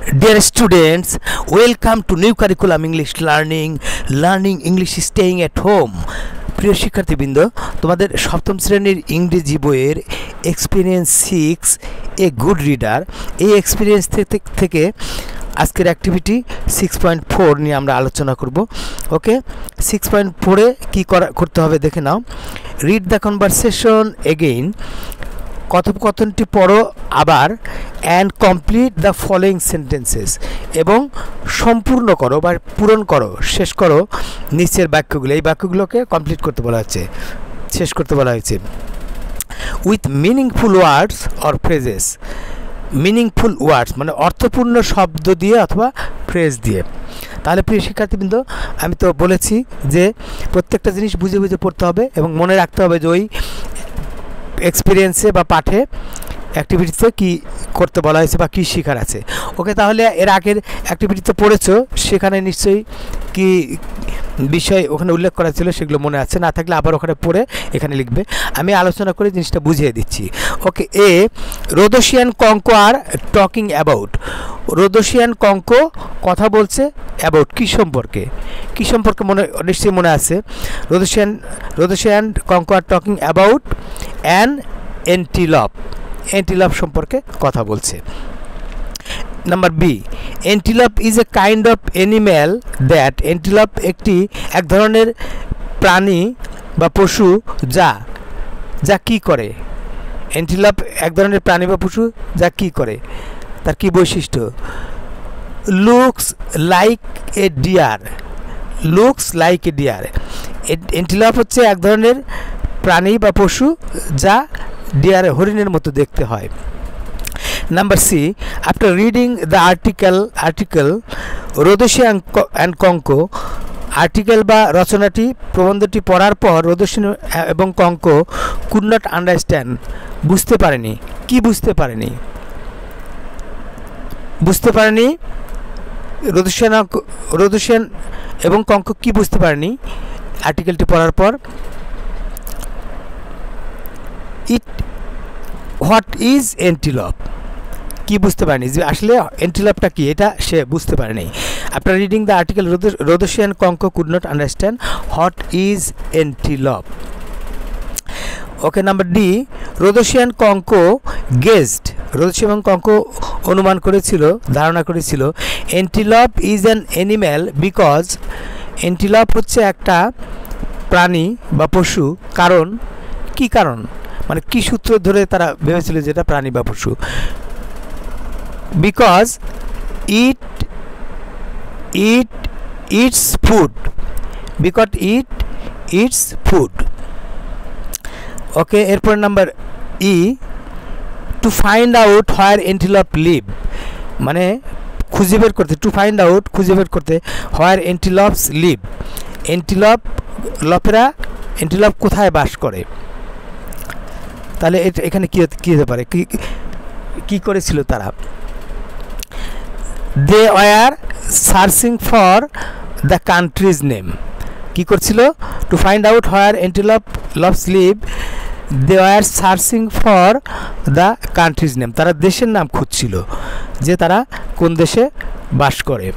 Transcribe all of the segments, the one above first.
Dear students, welcome to new curriculum English learning English staying at home. প্রিয় শিক্ষার্থীবৃন্দ, তোমাদের সপ্তম শ্রেণীর ইংরেজি বইয়ের এক্সপিরিয়েন্স 6 এ গুড রিডার, এই এক্সপিরিয়েন্স থেকে আজকের অ্যাক্টিভিটি 6.4 নিয়ে আমরা আলোচনা করব। ওকে, 6.4 এ কী করতে হবে দেখে নাও। রিড দ্য কনভারসেশন এগেইন, কথোপকথনটি পড়ো আবার, and complete the following sentences, এবং সম্পূর্ণ করো বা পূরণ করো, শেষ করো নিচের বাক্যগুলো। এই বাক্যগুলোকে কমপ্লিট করতে বলা হচ্ছে, শেষ করতে বলা হয়েছে। With meaningful words or phrases, meaningful ওয়ার্ডস মানে অর্থপূর্ণ শব্দ দিয়ে অথবা ফ্রেজ দিয়ে। তাহলে প্রিয় শিক্ষার্থীবৃন্দ, আমি তো বলেছি যে প্রত্যেকটা জিনিস বুঝে বুঝে পড়তে হবে এবং মনে রাখতে হবে যে ওই এক্সপিরিয়েন্সে বা পাঠে অ্যাক্টিভিটিতে কী করতে বলা হয়েছে বা কী শেখার আছে। ওকে, তাহলে এর আগের অ্যাক্টিভিটিতে পড়েছো, সেখানে নিশ্চয়ই কি বিষয় ওখানে উল্লেখ করা ছিল সেগুলো মনে আছে, না থাকলে আবার ওখানে পড়ে এখানে লিখবে। আমি আলোচনা করে জিনিসটা বুঝিয়ে দিচ্ছি। ওকে, এ রোদোশিয়ান কঙ্ক আর টকিং অ্যাবাউট, রোদোশিয়ান কঙ্ক কথা বলছে অ্যাবাউট কী সম্পর্কে, কী সম্পর্কে নিশ্চয়ই মনে আছে। রোদোশিয়ান Konko are talking about an antelope, antelope সম্পর্কে কথা বলছে। Number B, antelope is a kind of animal that, antelope এক ধরনের প্রাণী বা পশু যা কি করে। এন্টিলপ এক ধরনের প্রাণী বা পশু যা কি করে, তার কি বৈশিষ্ট্য। Looks like a deer, looks like a deer, antelope হচ্ছে এক ধরনের প্রাণী বা পশু যা ডিয়ার হরিণের মতো দেখতে হয়। Number C, after reading the article রোদোশিয়ান অ্যান্ড কঙ্ক, আর্টিকেল বা রচনাটি প্রবন্ধটি পড়ার পর রোদোশিয়ান এবং কঙ্ক কুড নট আন্ডারস্ট্যান্ড, বুঝতে পারেনি। কি বুঝতে পারেনি? বুঝতে পারেনি রোদোশিয়ান এবং কঙ্ক কি বুঝতে পারেনি আর্টিকেলটি পড়ার পর? হোয়াট ইজ এন্টিলপ, কি বুঝতে পারেনি যে আসলে এন্টিলপটা কি, এটা সে বুঝতে পারেনি। আফটার রিডিং দ্য আর্টিকেল রোদোশিয়ান Konko could not understand what is antelope. Okay, number D, রোদোশিয়ান কঙ্ক গেজড, রোদোশিয়ান কঙ্ক অনুমান করেছিল, ধারণা করেছিল, antelope is an animal because, antelope হচ্ছে একটা প্রাণী বা পশু, কারণ কি কারণ মানে কি সূত্র ধরে তারা ভেবেছিল যে এটা প্রাণী বা পশু। Because it's food, because it's food. Okay, এরপর number E, to find out where antelope live, মানে খুঁজে বের করতে, টু ফাইন্ড আউট খুঁজে বের করতে, হোয়ার এন্টিলপস লিভ, এন্টিলপ কোথায় বাস করে। তাহলে এখানে কী হতে পারে, কি করেছিল তারা? They were searching for the country's name, কী করছিল? To find out where antelopes live, they were searching for the country's name, তারা দেশের নাম খুঁজছিল যে তারা কোন দেশে বাস করে।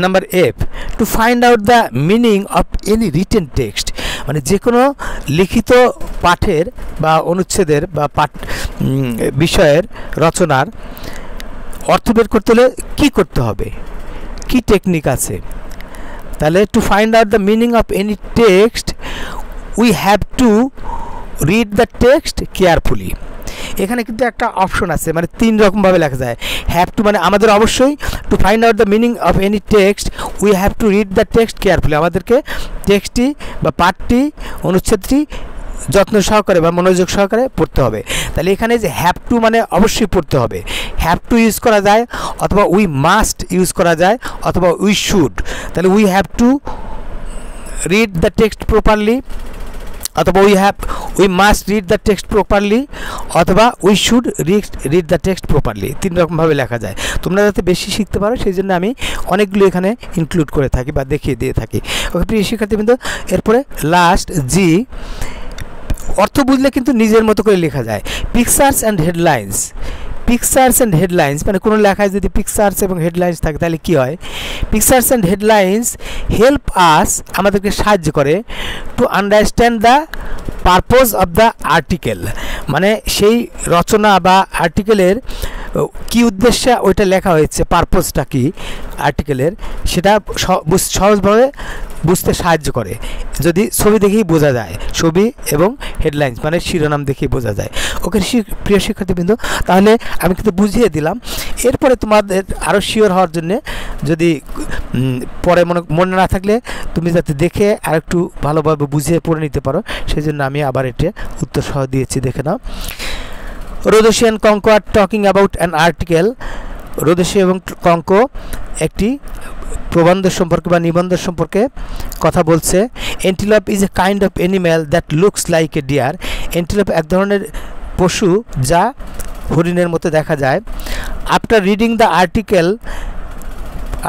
Number F, two find out the meaning of any written text, মানে যে কোনো লিখিত পাঠের বা অনুচ্ছেদের বা বিষয়ের রচনার অর্থ বের করতে হলে কী করতে হবে, কি টেকনিক আছে। তাহলে two find out the meaning of any text we have to read the text carefully. এখানে কিন্তু একটা অপশন আছে, মানে 3 রকমভাবে লেখা যায়। হ্যাভ টু মানে আমাদের অবশ্যই, two find out the meaning of any text we have to read the text carefully, আমাদেরকে টেক্সটটি বা পাঠটি অনুচ্ছেদটি যত্ন সহকারে বা মনোযোগ সহকারে পড়তে হবে। তাহলে এখানে যে হ্যাভ টু মানে অবশ্যই পড়তে হবে, হ্যাভ টু ইউজ করা যায়, অথবা উই মাস্ট ইউজ করা যায়, অথবা উই শুড। তাহলে we have to read the text properly, অথবা we must read the text properly, অথবা we should read the text properly. 3 রকমভাবে লেখা যায়। তোমরা যাতে বেশি শিখতে পারো সেই জন্য আমি অনেকগুলো এখানে ইনক্লুড করে থাকি বা দেখিয়ে দিয়ে থাকি। ওকে প্রিয় শিক্ষার্থীবৃন্দ, এরপরে লাস্ট জি, অর্থ বুঝলে কিন্তু নিজের মতো করে লেখা যায়। Pictures and headlines, pictures and headlines, মানে কোনো লেখায় যদি পিকচার্স এবং হেডলাইন্স থাকে তাহলে কী হয়? Pictures and headlines help us, আমাদেরকে সাহায্য করে to understand the purpose of the article, মানে সেই রচনা বা আর্টিকেলের কী উদ্দেশ্যে ওইটা লেখা হয়েছে, পারপোজটা কি আর্টিকেলের, সেটা সহজভাবে বুঝতে সাহায্য করে যদি ছবি দেখেই বোঝা যায়। ছবি এবং হেডলাইন্স মানে শিরোনাম দেখেই বোঝা যায়। ওকে প্রিয় শিক্ষার্থীবৃন্দ, তাহলে আমি কিন্তু বুঝিয়ে দিলাম। এরপরে তোমাদের আরও শিওর হওয়ার জন্যে, যদি পরে মনে না থাকলে তুমি যাতে দেখে আর একটু ভালোভাবে বুঝিয়ে পড়ে নিতে পারো, সেই জন্য আমি আবার এটা উত্তর সহ দিয়েছি, দেখে নাও। Rodoshi and Konko are talking about an article. Rodoshi এবং কঙ্কো একটি প্রবন্ধ সম্পর্কে বা নিবন্ধ সম্পর্কে কথা বলছে। Antelope is a kind of animal that looks like a deer. Antelope এক ধরনের পশু যা হরিণের মতো দেখা যায়। আফটার রিডিং দ্য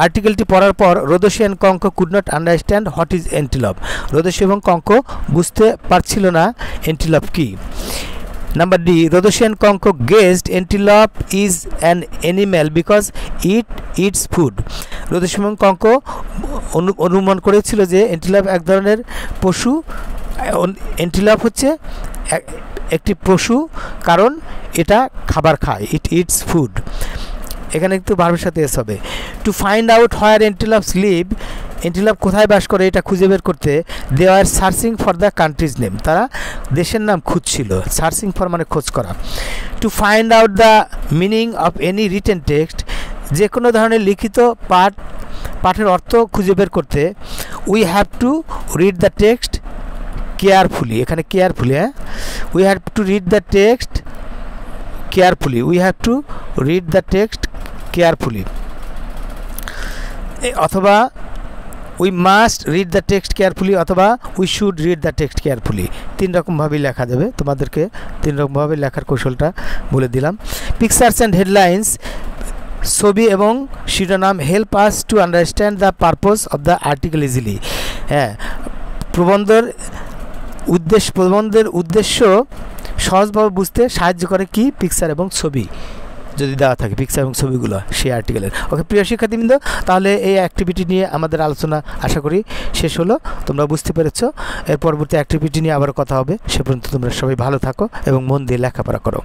আর্টিকেলটি পড়ার পর Rodoshi and Konko could not understand what is antelope. Rodoshi এবং কঙ্কো বুঝতে পারছিল না এন্টিলপ কী। Number D, Rodeshi and Conco guessed antelope is an animal because it eats food. রোদেশি এবং কঙ্কো অনুমান করেছিল যে এন্টিলপ এক ধরনের পশু। এন্টিলপ হচ্ছে একটি পশু কারণ এটা খাবার খায়, ইট ইটস ফুড। এখানে একটু ভার্বের সাথে এস হবে। To find out where antelopes live, antelope কোথায় বাস করে এটা খুঁজে বের করতে they are searching for the country's name, তারা দেশের নাম খুঁজছিল। সার্চিং ফর মানে খোঁজ করা। To find out the meaning of any written text, যে কোনো ধরনের লিখিত পাঠের অর্থ খুঁজে বের করতে we have to read the text carefully, এখানে কেয়ারফুলি, হ্যাঁ, we have to read the text carefully, we have to read the text carefully, অথবা we must read the text carefully, অথবা we should read the text carefully. তিন রকমভাবেই লেখা যাবে, তোমাদেরকে তিন রকমভাবে লেখার কৌশলটা বলে দিলাম। পিকচার্স অ্যান্ড হেডলাইন্স, ছবি এবং শিরোনাম help us to understand the purpose of the article easily. হ্যাঁ, প্রবন্ধের উদ্দেশ্য সহজভাবে বুঝতে সাহায্য করে কি? পিকচার এবং ছবি যদি দেওয়া থাকে, পিকচার এবং ছবিগুলো সেই আর্টিকেলের। ওকে প্রিয় শিক্ষার্থীবৃন্দ, তাহলে এই অ্যাক্টিভিটি নিয়ে আমাদের আলোচনা আশা করি শেষ হলো, তোমরা বুঝতে পেরেছো। এর পরবর্তী অ্যাক্টিভিটি নিয়ে আবার কথা হবে। সে পর্যন্ত তোমরা সবাই ভালো থাকো এবং মন দিয়ে লেখাপড়া করো।